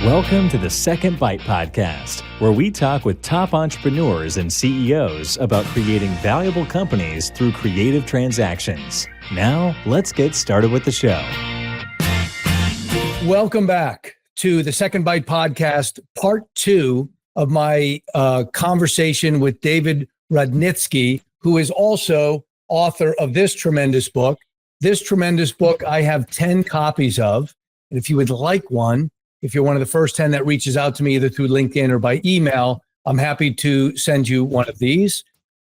Welcome to the Second Bite Podcast, where we talk with top entrepreneurs and CEOs about creating valuable companies through creative transactions. Now, let's get started with the show. Welcome back to the Second Bite Podcast, part 2 of my conversation with David Rodnitzky, who is also author of this tremendous book. This tremendous book I have 10 copies of. And if you would like one, if you're one of the first 10 that reaches out to me either through LinkedIn or by email, I'm happy to send you one of these.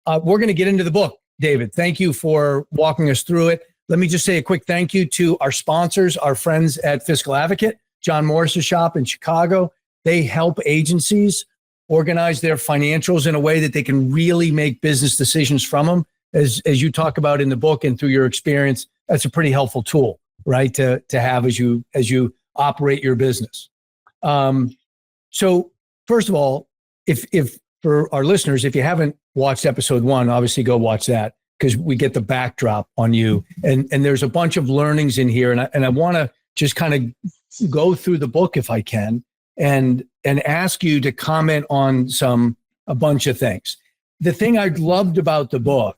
We're going to get into the book. David, thank you for walking us through it. Let me just say a quick thank you to our sponsors, our friends at Fiscal Advocate, John Morris's shop in Chicago. They help agencies organize their financials in a way that they can really make business decisions from them. As you talk about in the book and through your experience, that's a pretty helpful tool, right, to have as you operate your business. So first of all, if for our listeners, if you haven't watched episode 1, obviously go watch that because we get the backdrop on you. And there's a bunch of learnings in here. And I want to just kind of go through the book if I can and ask you to comment on a bunch of things. The thing I loved about the book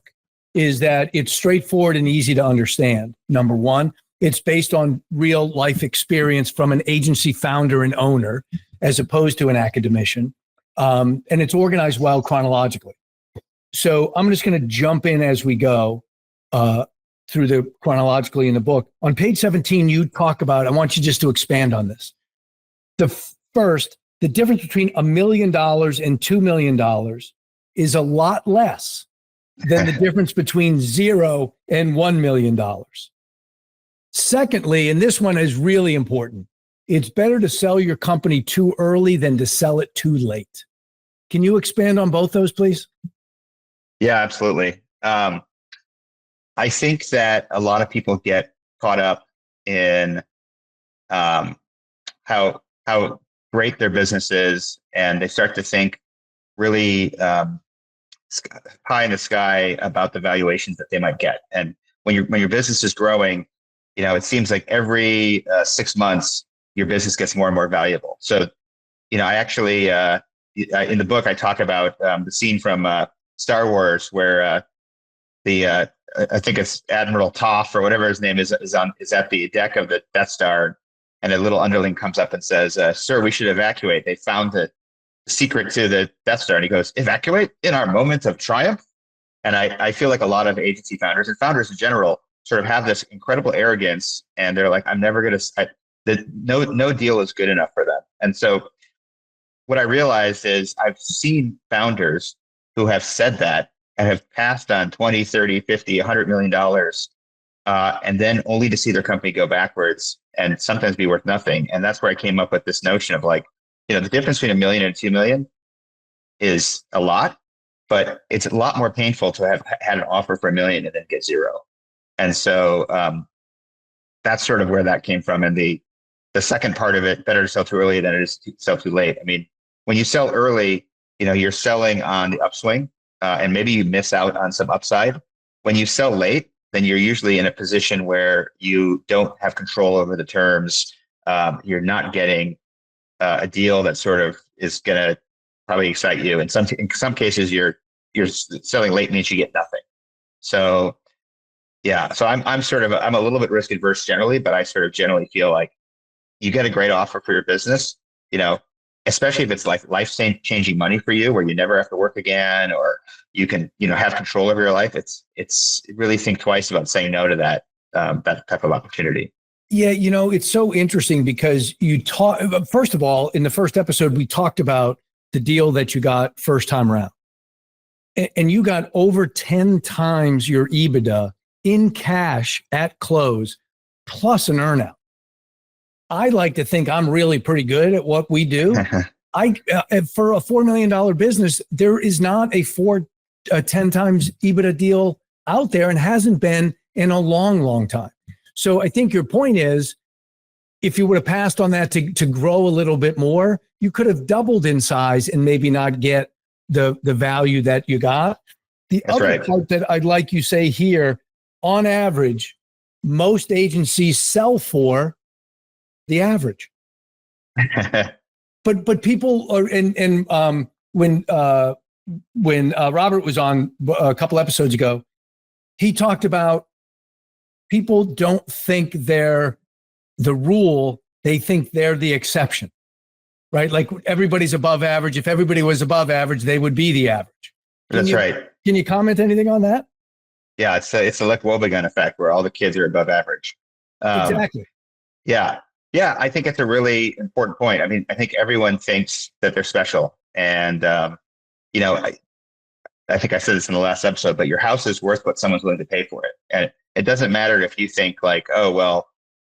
is that it's straightforward and easy to understand. Number one, it's based on real life experience from an agency founder and owner, as opposed to an academician. And it's organized well chronologically. So I'm just going to jump in as we go through the chronologically in the book. On page 17, you talk about, I want you just to expand on this. The difference between $1 million and $2 million is a lot less than the difference between 0 and $1 million. Secondly, and this one is really important, it's better to sell your company too early than to sell it too late. Can you expand on both those, please? Yeah, absolutely. I think that a lot of people get caught up in how great their business is, and they start to think really pie in the sky about the valuations that they might get. And when your business is growing, it seems like every 6 months, your business gets more and more valuable. So, I actually, in the book, I talk about the scene from Star Wars where I think it's Admiral Toph or whatever his name is at the deck of the Death Star. And a little underling comes up and says, sir, we should evacuate. They found the secret to the Death Star. And he goes, evacuate in our moment of triumph. And I feel like a lot of agency founders and founders in general sort of have this incredible arrogance, and they're like, I'm never going to, no deal is good enough for them. And so what I realized is I've seen founders who have said that and have passed on 20, 30, 50, $100 million, and then only to see their company go backwards and sometimes be worth nothing. And that's where I came up with this notion of like, the difference between $1 million and $2 million is a lot, but it's a lot more painful to have had an offer for $1 million and then get 0. And so that's sort of where that came from. And the second part of it, better to sell too early than it is to sell too late. I mean, when you sell early, you're selling on the upswing, and maybe you miss out on some upside. When you sell late, then you're usually in a position where you don't have control over the terms. You're not getting a deal that sort of is going to probably excite you. In some cases, you're selling late means you get nothing. So yeah, so I'm a little bit risk adverse generally, but I sort of generally feel like you get a great offer for your business, especially if it's like life-changing money for you, where you never have to work again, or you can, have control over your life. It's really think twice about saying no to that type of opportunity. Yeah, it's so interesting because first of all, in the first episode, we talked about the deal that you got first time around, and you got over 10 times your EBITDA in cash at close, plus an earnout. I like to think I'm really pretty good at what we do. For a $4 million business, there is not a 10 times EBITDA deal out there, and hasn't been in a long, long time. So I think your point is, if you would have passed on that to grow a little bit more, you could have doubled in size and maybe not get the value that you got. The That's other right. part that I'd like you say here, on average, most agencies sell for the average. but people are, when Robert was on a couple episodes ago, he talked about people don't think they're the rule, they think they're the exception, right? Like everybody's above average. If everybody was above average, they would be the average. That's right. Can you comment anything on that? Yeah, it's the Lech Wobegon effect where all the kids are above average. Exactly. Yeah. Yeah, I think it's a really important point. I mean, I think everyone thinks that they're special. And, I think I said this in the last episode, but your house is worth what someone's willing to pay for it. And it doesn't matter if you think like, oh, well,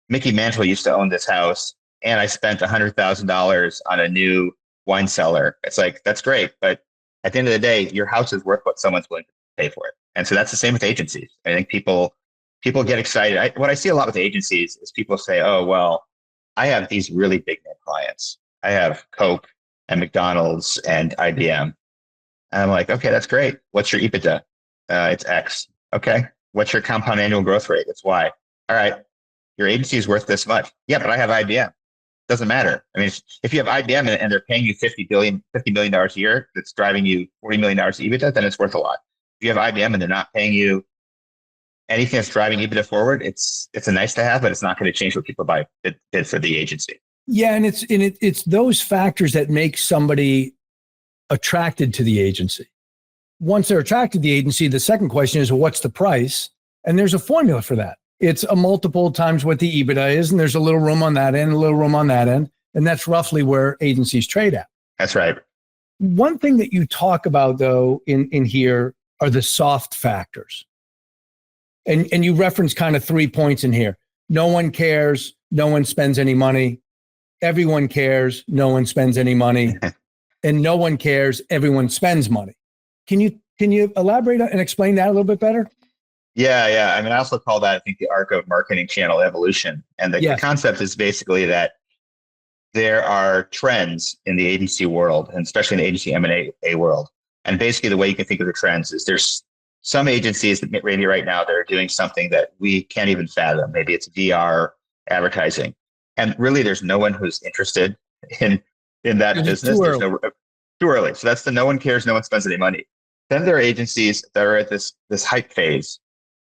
Mickey Mantle used to own this house and I spent $100,000 on a new wine cellar. It's like, that's great. But at the end of the day, your house is worth what someone's willing to pay for it. And so that's the same with agencies. I think people get excited. What I see a lot with agencies is people say, oh, well, I have these really big name clients. I have Coke and McDonald's and IBM. And I'm like, okay, that's great. What's your EBITDA? It's X. Okay. What's your compound annual growth rate? It's Y. All right. Your agency is worth this much. Yeah, but I have IBM. Doesn't matter. I mean, if you have IBM and they're paying you $50 million a year, that's driving you $40 million EBITDA, then it's worth a lot. If you have IBM and they're not paying you anything that's driving EBITDA forward, it's a nice to have, but it's not going to change what people bid for the agency. Yeah, and it's those factors that make somebody attracted to the agency. Once they're attracted to the agency, the second question is, well, what's the price? And there's a formula for that. It's a multiple times what the EBITDA is, and there's a little room on that end, a little room on that end, and that's roughly where agencies trade at. That's right. One thing that you talk about, though, in here are the soft factors. And you reference kind of 3 points in here. No one cares. No one spends any money. Everyone cares. No one spends any money. And no one cares. Everyone spends money. Can you elaborate and explain that a little bit better? Yeah. I mean, I also call that, I think, the arc of marketing channel evolution. And the concept is basically that there are trends in the agency world, and especially in the agency M&A world. And basically the way you can think of the trends is there's some agencies that maybe right now they're doing something that we can't even fathom. Maybe it's VR advertising. And really there's no one who's interested in that business. There's too early. So that's the no one cares, no one spends any money. Then there are agencies that are at this hype phase.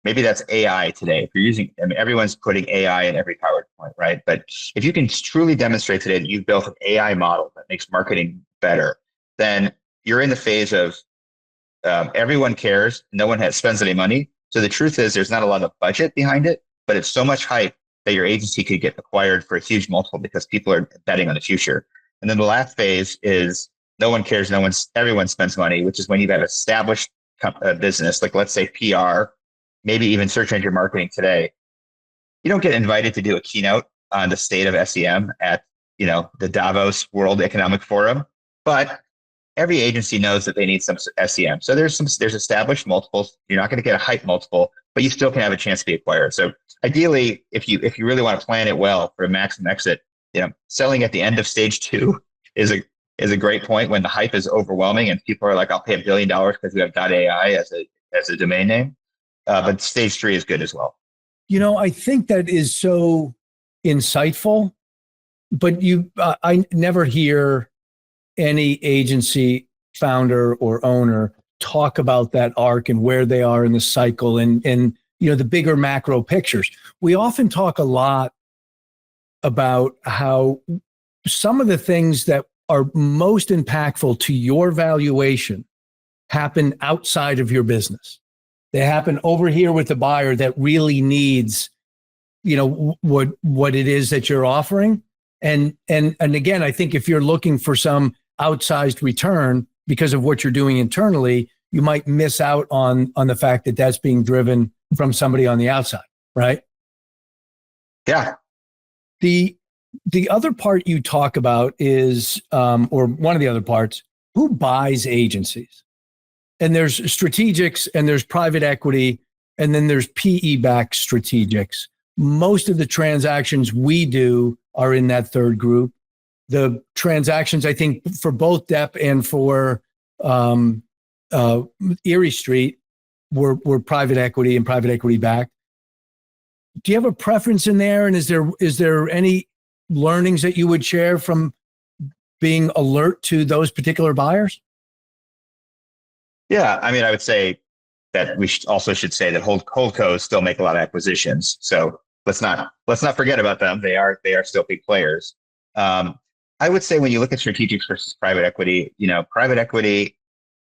Maybe that's AI today. If you're using, I mean, everyone's putting AI in every PowerPoint, right? But if you can truly demonstrate today that you've built an AI model that makes marketing better, then you're in the phase of everyone cares, no one spends any money. So the truth is there's not a lot of budget behind it, but it's so much hype that your agency could get acquired for a huge multiple because people are betting on the future. And then the last phase is no one cares, everyone spends money, which is when you've got established business, like let's say PR, maybe even search engine marketing today. You don't get invited to do a keynote on the state of SEM at, the Davos World Economic Forum, but every agency knows that they need some SEM. So there's established multiples. You're not going to get a hype multiple, but you still can have a chance to be acquired. So ideally, if you really want to plan it well for a maximum exit, selling at the end of stage 2 is a great point when the hype is overwhelming and people are like, I'll pay $1 billion because we have .ai as a domain name. But stage 3 is good as well. I think that is so insightful, but I never hear any agency founder or owner talk about that arc and where they are in the cycle and the bigger macro pictures. We often talk a lot about how some of the things that are most impactful to your valuation happen outside of your business. They happen over here with the buyer that really needs, what it is that you're offering. And again, I think if you're looking for some outsized return because of what you're doing internally, you might miss out on the fact that that's being driven from somebody on the outside, right? Yeah. The other part you talk about is, or one of the other parts, who buys agencies? And there's strategics and there's private equity, and then there's PE-backed strategics. Most of the transactions we do are in that third group. The transactions, I think, for both Depp and for Erie Street were private equity and private equity backed. Do you have a preference in there? And is there any learnings that you would share from being alert to those particular buyers? Yeah, I mean, I would say that we should say that holdcos still make a lot of acquisitions. So let's not forget about them. They are still big players. I would say when you look at strategics versus private equity, private equity,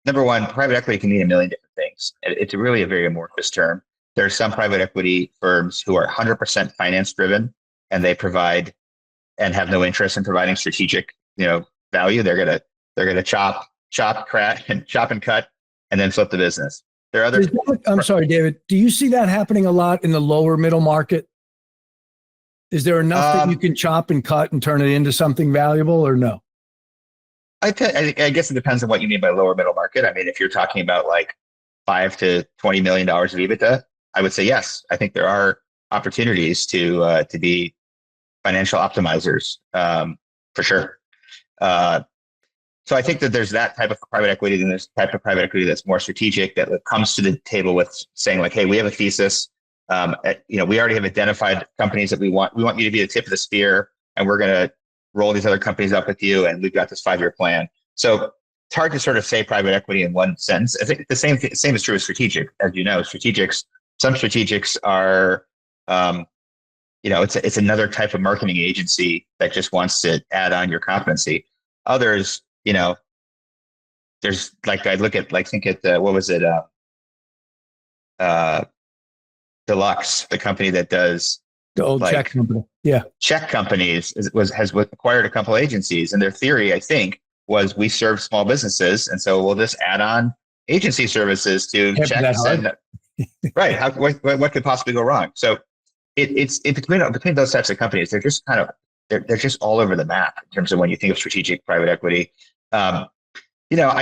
number one, private equity can mean a million different things. It's really a very amorphous term. There are some private equity firms who are 100% finance driven, and they provide and have no interest in providing strategic, value. They're gonna chop, crack, and chop and cut, and then flip the business. There are other. I'm sorry, David. Do you see that happening a lot in the lower middle market? Is there enough that you can chop and cut and turn it into something valuable, or no? I guess it depends on what you mean by lower middle market. I mean, if you're talking about like $5 to $20 million of EBITDA, I would say yes. I think there are opportunities to be financial optimizers for sure. So I think that there's that type of private equity, and there's type of private equity that's more strategic, that comes to the table with saying like, hey, we have a thesis. We already have identified companies that we want you to be the tip of the spear, and we're going to roll these other companies up with you, and we've got this 5-year plan. So it's hard to sort of say private equity in one sentence. I think the same is true with strategic. As you know, some strategics are, it's another type of marketing agency that just wants to add on your competency. Others, there's like, I think at what was it? Deluxe, the company that does the old check company. Yeah. Check companies has acquired a couple agencies, and their theory, I think, was we serve small businesses, and so we'll just add on agency services to checks. Right. What could possibly go wrong? So it's between those types of companies, they're just they're just all over the map in terms of when you think of strategic private equity. I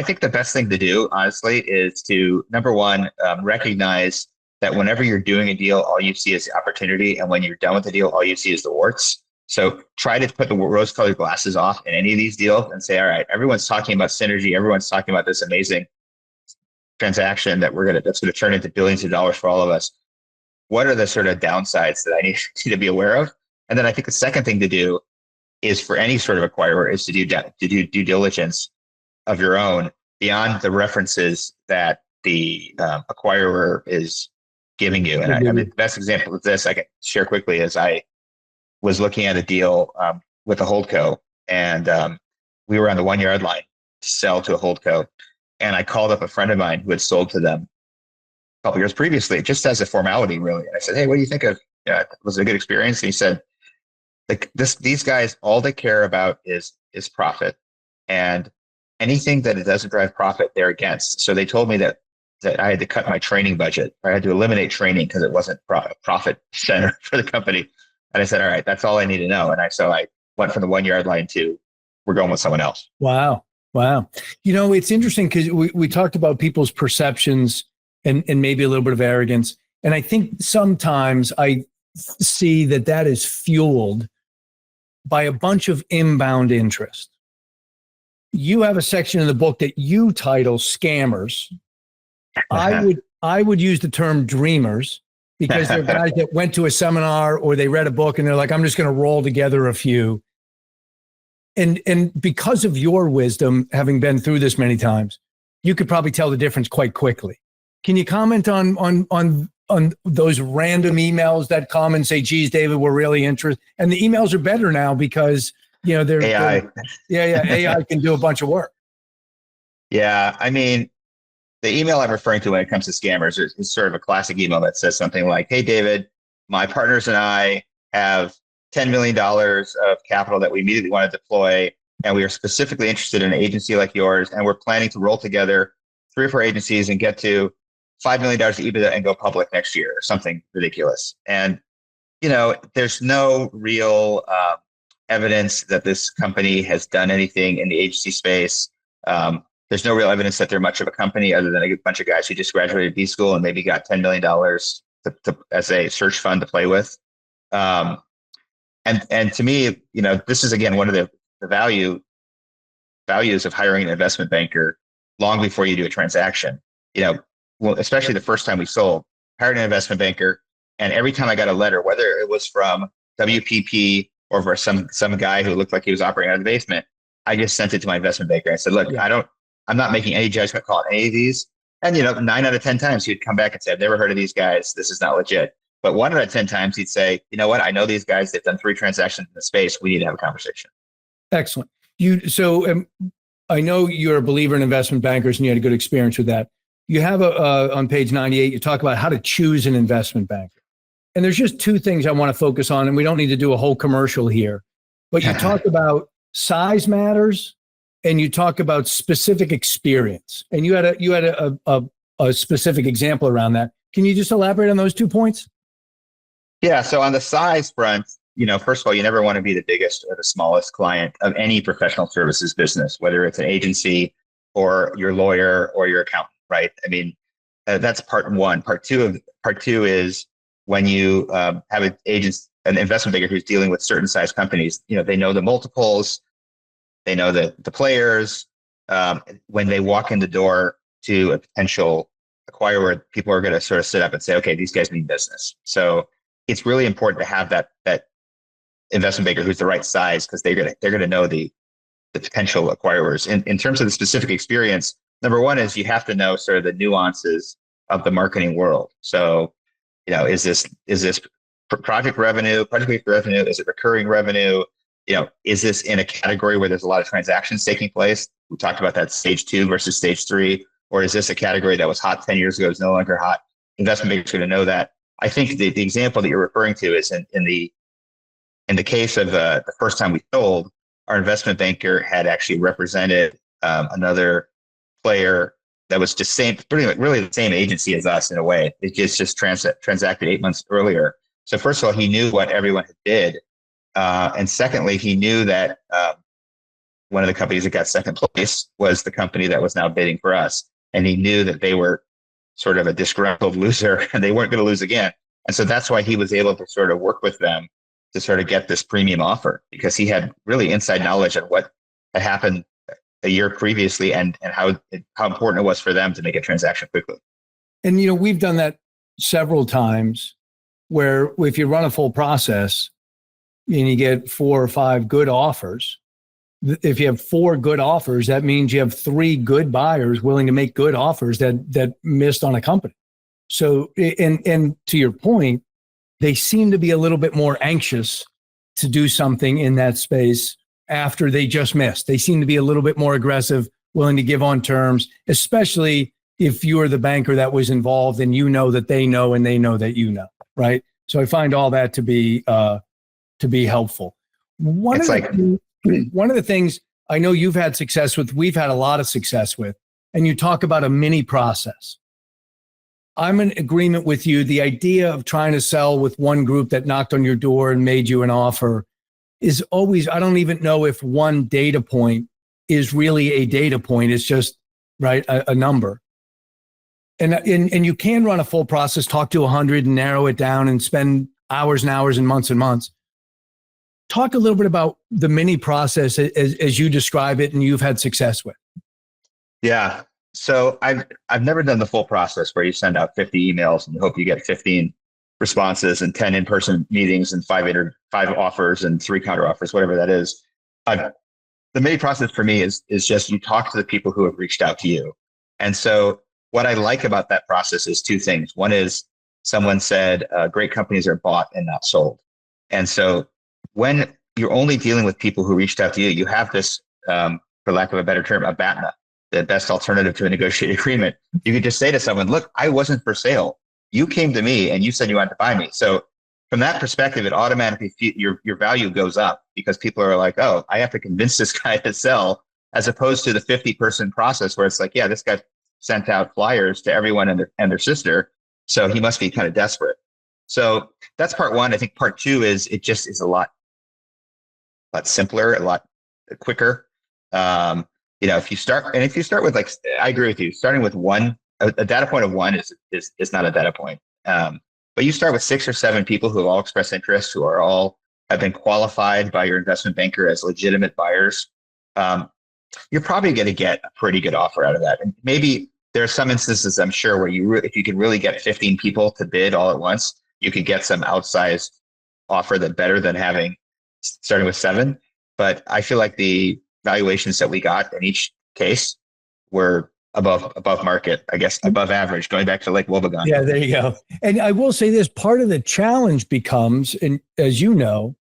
think the best thing to do, honestly, is to, number one, recognize that whenever you're doing a deal, all you see is the opportunity. And when you're done with the deal, all you see is the warts. So try to put the rose-colored glasses off in any of these deals and say, all right, everyone's talking about synergy. Everyone's talking about this amazing transaction that's going to turn into billions of dollars for all of us. What are the sort of downsides that I need to be aware of? And then I think the second thing to do is, for any sort of acquirer, is to do due diligence of your own beyond the references that the acquirer is giving you. And I mean, the best example of this I can share quickly is I was looking at a deal with a holdco, and we were on the 1 yard line to sell to a holdco. And I called up a friend of mine who had sold to them a couple years previously, just as a formality, really. And I said, hey, what do you think of? Was it a good experience? And he said, these guys, all they care about is profit, and anything that it doesn't drive profit, they're against. So they told me that I had to cut my training budget. I had to eliminate training because it wasn't profit center for the company. And I said, all right, that's all I need to know. And so I went from the 1 yard line to, we're going with someone else. Wow. It's interesting because we talked about people's perceptions and maybe a little bit of arrogance. And I think sometimes I see that is fueled by a bunch of inbound interest. You have a section in the book that you title Scammers. I would use the term Dreamers, because they're guys that went to a seminar or they read a book and they're like, I'm just going to roll together a few. And because of your wisdom, having been through this many times, you could probably tell the difference quite quickly. Can you comment on those random emails that come and say, geez, David, we're really interested? And the emails are better now because, they're AI. AI can do a bunch of work. Yeah. I mean, the email I'm referring to when it comes to scammers is sort of a classic email that says something like, hey, David, my partners and I have $10 million of capital that we immediately want to deploy, and we are specifically interested in an agency like yours, and we're planning to roll together 3 or 4 agencies and get to $5 million of EBITDA and go public next year, or something ridiculous. And, there's no real evidence that this company has done anything in the agency space. There's no real evidence that they're much of a company, other than a bunch of guys who just graduated B school and maybe got $10 million as a search fund to play with. And to me, this is, again, one of the values of hiring an investment banker long before you do a transaction. Especially the first time we sold, hired an investment banker, and every time I got a letter, whether it was from WPP or for some guy who looked like he was operating out of the basement, I just sent it to my investment banker. I said, look, I'm not making any judgment call on any of these. And, 9 out of 10 times he'd come back and say, I've never heard of these guys. This is not legit. But 1 out of 10 times he'd say, you know what? I know these guys. They've done 3 transactions in the space. We need to have a conversation. Excellent. I know you're a believer in investment bankers and you had a good experience with that. You have on page 98, you talk about how to choose an investment banker. And there's just 2 things I want to focus on, and we don't need to do a whole commercial here. But you talk about size matters, and you talk about specific experience. And you had a specific example around that. Can you just elaborate on those 2 points? Yeah. So on the size front, first of all, you never want to be the biggest or the smallest client of any professional services business, whether it's an agency or your lawyer or your accountant, right? I mean, that's part 1. Part two is when you have an investment banker who's dealing with certain size companies. They know the multiples, they know the players. When they walk in the door to a potential acquirer, people are going to sort of sit up and say, okay, these guys mean business. So it's really important to have that investment banker who's the right size, because they're going to know the potential acquirers. In terms of the specific experience, number 1 is you have to know sort of the nuances of the marketing world. So, is this project based revenue? Is it recurring revenue? Is this in a category where there's a lot of transactions taking place? We talked about that stage 2 versus stage 3. Or is this a category that was hot 10 years ago, is no longer hot? Investment bankers are going to know that. I think the example that you're referring to is in the case of the first time we sold, our investment banker had actually represented another player that was just really the same agency as us in a way. It just transacted 8 months earlier. So first of all, he knew what everyone had did. And secondly, he knew that one of the companies that got second place was the company that was now bidding for us. And he knew that they were sort of a disgruntled loser and they weren't going to lose again. And so that's why he was able to sort of work with them to sort of get this premium offer, because he had really inside knowledge on what had happened a year previously and how important it was for them to make a transaction quickly. And, we've done that several times where if you run a full process and you get 4 or 5 good offers, if you have 4 good offers, that means you have 3 good buyers willing to make good offers that missed on a company. So, and to your point, they seem to be a little bit more anxious to do something in that space after they just missed. They seem to be a little bit more aggressive, willing to give on terms, especially if you're the banker that was involved and that they know and they know that right? So I find all that to be helpful. One of the things I know you've had success with, we've had a lot of success with, and you talk about a mini process. I'm in agreement with you. The idea of trying to sell with one group that knocked on your door and made you an offer is always, I don't even know if one data point is really a data point. It's just, right, a number. And you can run a full process, talk to 100 and narrow it down and spend hours and hours and months. Talk a little bit about the mini process as you describe it and you've had success with. Yeah. So I've never done the full process where you send out 50 emails and you hope you get 15 responses and 10 in-person meetings and 5 offers and 3 counter offers, whatever that is. The mini process for me is just you talk to the people who have reached out to you. And so what I like about that process is 2 things. One is someone said great companies are bought and not sold. And so when you're only dealing with people who reached out to you, you have this, for lack of a better term, a BATNA, the best alternative to a negotiated agreement. You could just say to someone, look, I wasn't for sale. You came to me and you said you wanted to buy me. So from that perspective, it automatically, your value goes up because people are like, oh, I have to convince this guy to sell, as opposed to the 50-person process where it's like, yeah, this guy sent out flyers to everyone and their sister. So he must be kind of desperate. So that's part 1. I think part 2 is it just is a lot simpler, a lot quicker. If you start with I agree with you, starting with a data point of 1 is not a data point. But you start with 6 or 7 people who have all expressed interest, who have been qualified by your investment banker as legitimate buyers. You're probably going to get a pretty good offer out of that. And maybe there are some instances, I'm sure, where if you can really get 15 people to bid all at once, you could get some outsized offer that better than starting with 7. But I feel like the valuations that we got in each case were above market, I guess, above average, going back to Lake Wobegon. Yeah, there you go. And I will say this, part of the challenge becomes, and as you know,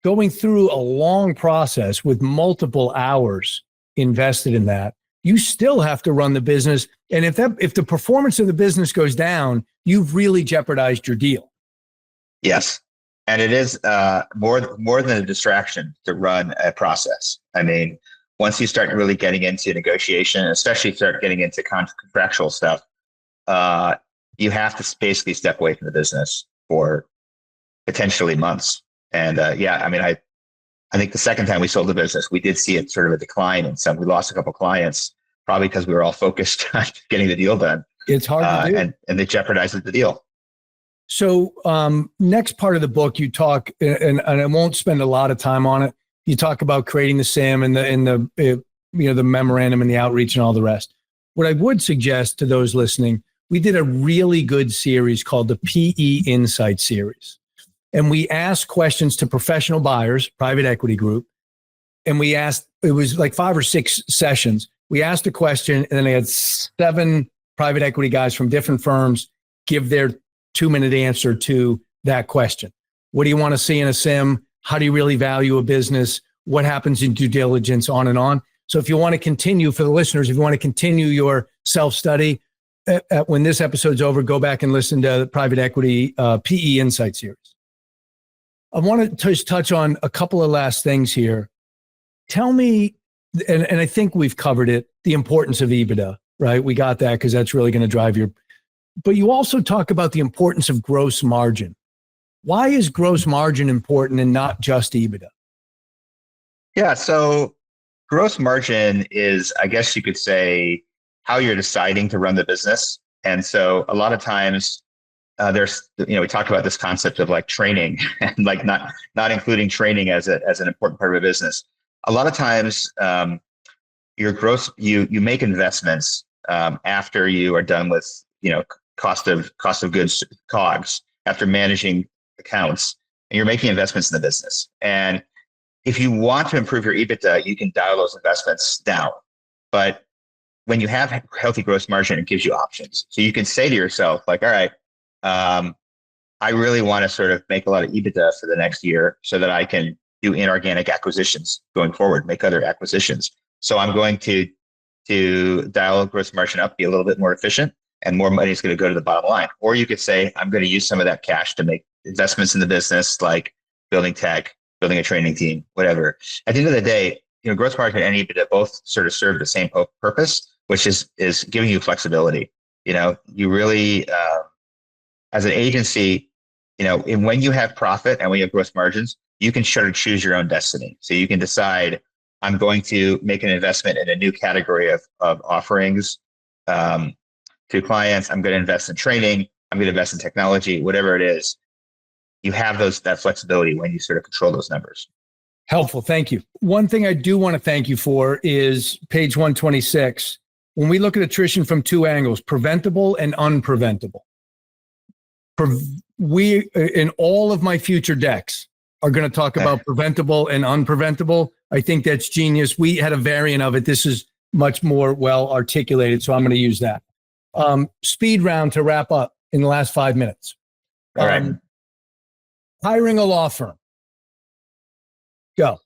going through a long process with multiple hours invested in that, you still have to run the business. And if the performance of the business goes down, you've really jeopardized your deal. Yes. And it is more than a distraction to run a process. I mean, once you start really getting into negotiation, especially start getting into contractual stuff, you have to basically step away from the business for potentially months. And I think the second time we sold the business, we did see it sort of a decline in some. We lost a couple of clients, probably because we were all focused on getting the deal done. It's hard to do. And they jeopardized the deal. So next part of the book, you talk, and I won't spend a lot of time on it. You talk about creating the SIM and the memorandum and the outreach and all the rest. What I would suggest to those listening, we did a really good series called the PE Insight series. And we asked questions to professional buyers, private equity group. And it was like 5 or 6 sessions. We asked a question, and then they had 7 private equity guys from different firms give their 2-minute answer to that question. What do you want to see in a SIM? How do you really value a business? What happens in due diligence, on and on. So if you want to continue, for the listeners, if you want to continue your self-study, when this episode's over, go back and listen to the private equity PE Insight series. I want to just touch on a couple of last things here. Tell me, and I think we've covered it, the importance of EBITDA, right? We got that because that's really going to drive but you also talk about the importance of gross margin. Why is gross margin important and not just EBITDA? Yeah, so gross margin is, I guess you could say, how you're deciding to run the business. And so a lot of times we talk about this concept of like training and like not including training as an important part of a business. A lot of times your you make investments after you are done with, cost of goods, COGS, after managing accounts, and you're making investments in the business. And if you want to improve your EBITDA, you can dial those investments down. But when you have healthy gross margin, it gives you options. So you can say to yourself, like, all right, I really want to sort of make a lot of EBITDA for the next year so that I can do inorganic acquisitions going forward, make other acquisitions. So I'm going to dial gross margin up, be a little bit more efficient, and more money is going to go to the bottom line. Or you could say, I'm going to use some of that cash to make investments in the business, like building tech, building a training team, whatever. At the end of the day, gross margin and EBITDA both sort of serve the same purpose, which is giving you flexibility. You really, as an agency, and when you have profit and when you have gross margins, you can sort of choose your own destiny. So you can decide, I'm going to make an investment in a new category of offerings to clients. I'm going to invest in training. I'm going to invest in technology, whatever it is. You have that flexibility when you sort of control those numbers. Helpful. Thank you. One thing I do want to thank you for is page 126. When we look at attrition from 2 angles, preventable and unpreventable. We, in all of my future decks, are going to talk about preventable and unpreventable. I think that's genius. We had a variant of it. This is much more well articulated, so I'm going to use that. Speed round to wrap up in the last 5 minutes. All right. Hiring a law firm. Go.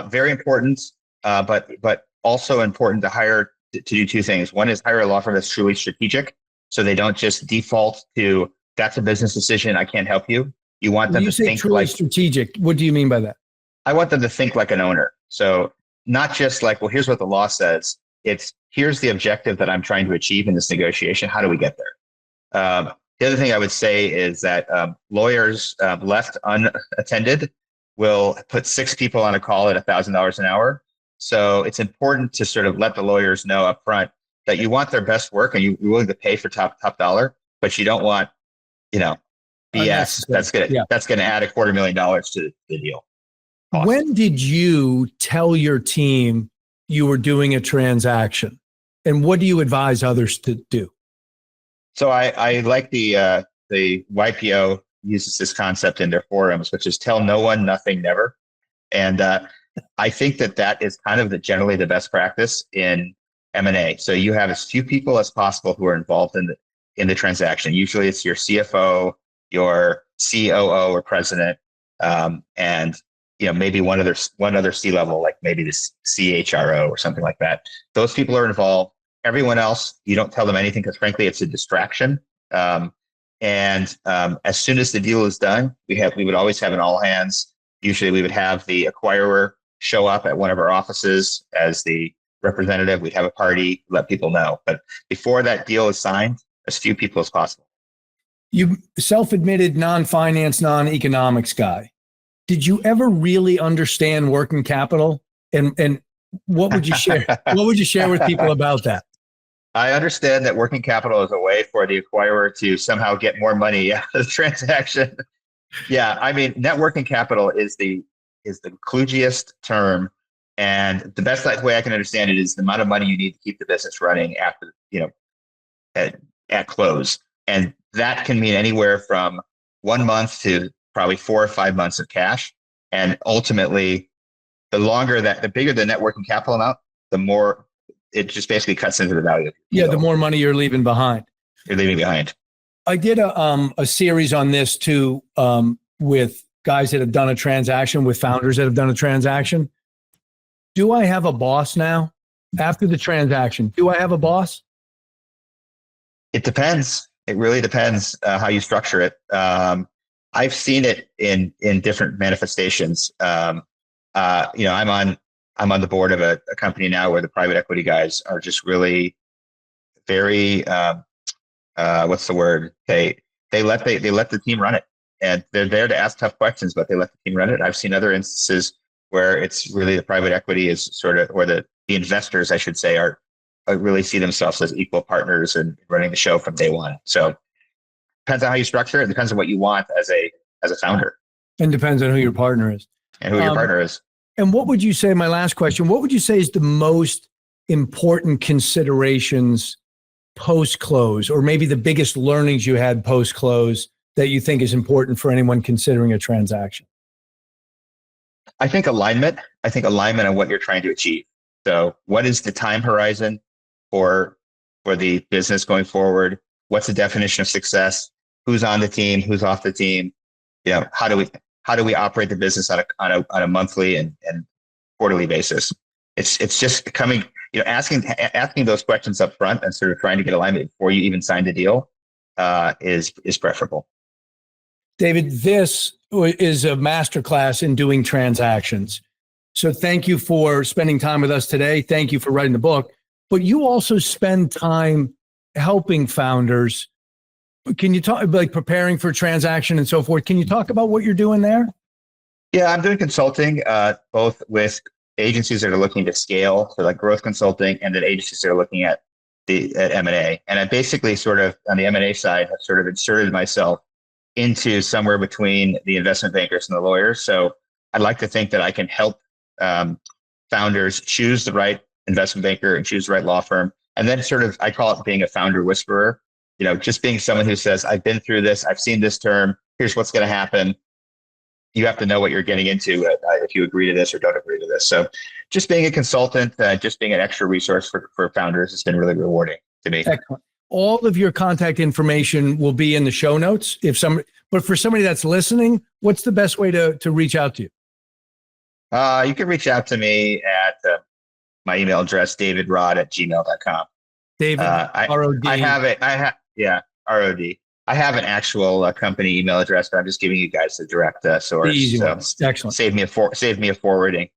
Very important, but also important to do 2 things. One is hire a law firm that's truly strategic, so they don't just default to, that's a business decision, I can't help you. You want them to think truly strategic. What do you mean by that? I want them to think like an owner. So not just like, well, here's what the law says. It's, here's the objective that I'm trying to achieve in this negotiation. How do we get there? The other thing I would say is that lawyers left unattended will put 6 people on a call at $1,000 an hour. So it's important to sort of let the lawyers know up front that you want their best work and you're willing to pay for top dollar, but you don't want, BS that's going to add $250,000 to the deal. Awesome. When did you tell your team you were doing a transaction, and what do you advise others to do? So I like the YPO uses this concept in their forums, which is tell no one, nothing, never. And I think that is kind of generally the best practice in M&A. So you have as few people as possible who are involved in the transaction. Usually it's your CFO, your COO or president, and maybe one other C-level, like maybe the CHRO or something like that. Those people are involved. Everyone else, you don't tell them anything because frankly, it's a distraction. And as soon as the deal is done, we would always have an all hands. Usually we would have the acquirer show up at one of our offices as the representative. We'd have a party, let people know. But before that deal is signed, as few people as possible. You self-admitted non-finance, non-economics guy. Did you ever really understand working capital? And what would you share? What would you share with people about that? I understand that working capital is a way for the acquirer to somehow get more money out of the transaction. Yeah, I mean, net working capital is the kludgiest term, and the best way I can understand it is the amount of money you need to keep the business running after at close, and that can mean anywhere from 1 month to probably 4 or 5 months of cash. And ultimately, the bigger the net working capital amount, the more it just basically cuts into the value. Yeah, the more money you're leaving behind. I did a series on this too, with guys that have done a transaction, with founders that have done a transaction. Do I have a boss now after the transaction? Do I have a boss? It depends. It really depends how you structure it. I've seen it in different manifestations. I'm on the board of a company now where the private equity guys are just really very what's the word? They let the team run it, and they're there to ask tough questions, but they let the team run it. I've seen other instances where it's really the private equity is sort of, or the investors, I should say, are really see themselves as equal partners and running the show from day one. So depends on how you structure it. Depends on what you want as a founder. And depends on who your partner is. And who your partner is. And what would you say, my last question, what would you say is the most important considerations post-close, or maybe the biggest learnings you had post-close that you think is important for anyone considering a transaction? I think alignment on what you're trying to achieve. So what is the time horizon for the business going forward? What's the definition of success? Who's on the team? Who's off the team? How do we operate the business on a monthly and quarterly basis? It's just asking those questions up front and sort of trying to get alignment before you even sign the deal is preferable. David, this is a masterclass in doing transactions. So thank you for spending time with us today. Thank you for writing the book. But you also spend time helping founders. Can you talk, like preparing for transaction and so forth? Can you talk about what you're doing there? Yeah, I'm doing consulting, both with agencies that are looking to scale, so like growth consulting, and then agencies that are looking at M&A. And I basically sort of, on the M&A side, have sort of inserted myself into somewhere between the investment bankers and the lawyers. So I'd like to think that I can help founders choose the right investment banker and choose the right law firm. And then sort of, I call it being a founder whisperer, just being someone who says, I've been through this, I've seen this term, here's what's going to happen. You have to know what you're getting into if you agree to this or don't agree to this. So just being a consultant, just being an extra resource for founders has been really rewarding to me. Excellent. All of your contact information will be in the show notes. But for somebody that's listening, what's the best way to reach out to you? You can reach out to me at my email address, davidrod@gmail.com. David, R-O-D. I have it. R-O-D. I have an actual company email address, but I'm just giving you guys the direct source. The easy one. Excellent. Save me a forwarding.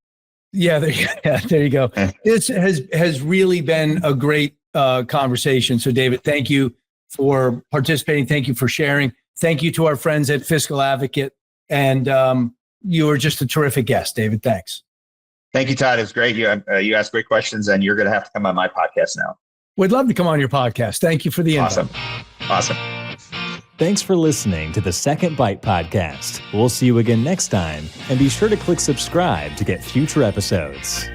Yeah, there you go. This has really been a great conversation. So, David, thank you for participating. Thank you for sharing. Thank you to our friends at Fiscal Advocate. And you are just a terrific guest, David. Thanks. Thank you, Todd. It was great. You asked great questions, and you're going to have to come on my podcast now. We'd love to come on your podcast. Thank you for the invite. Awesome. Thanks for listening to the Second Bite podcast. We'll see you again next time, and be sure to click subscribe to get future episodes.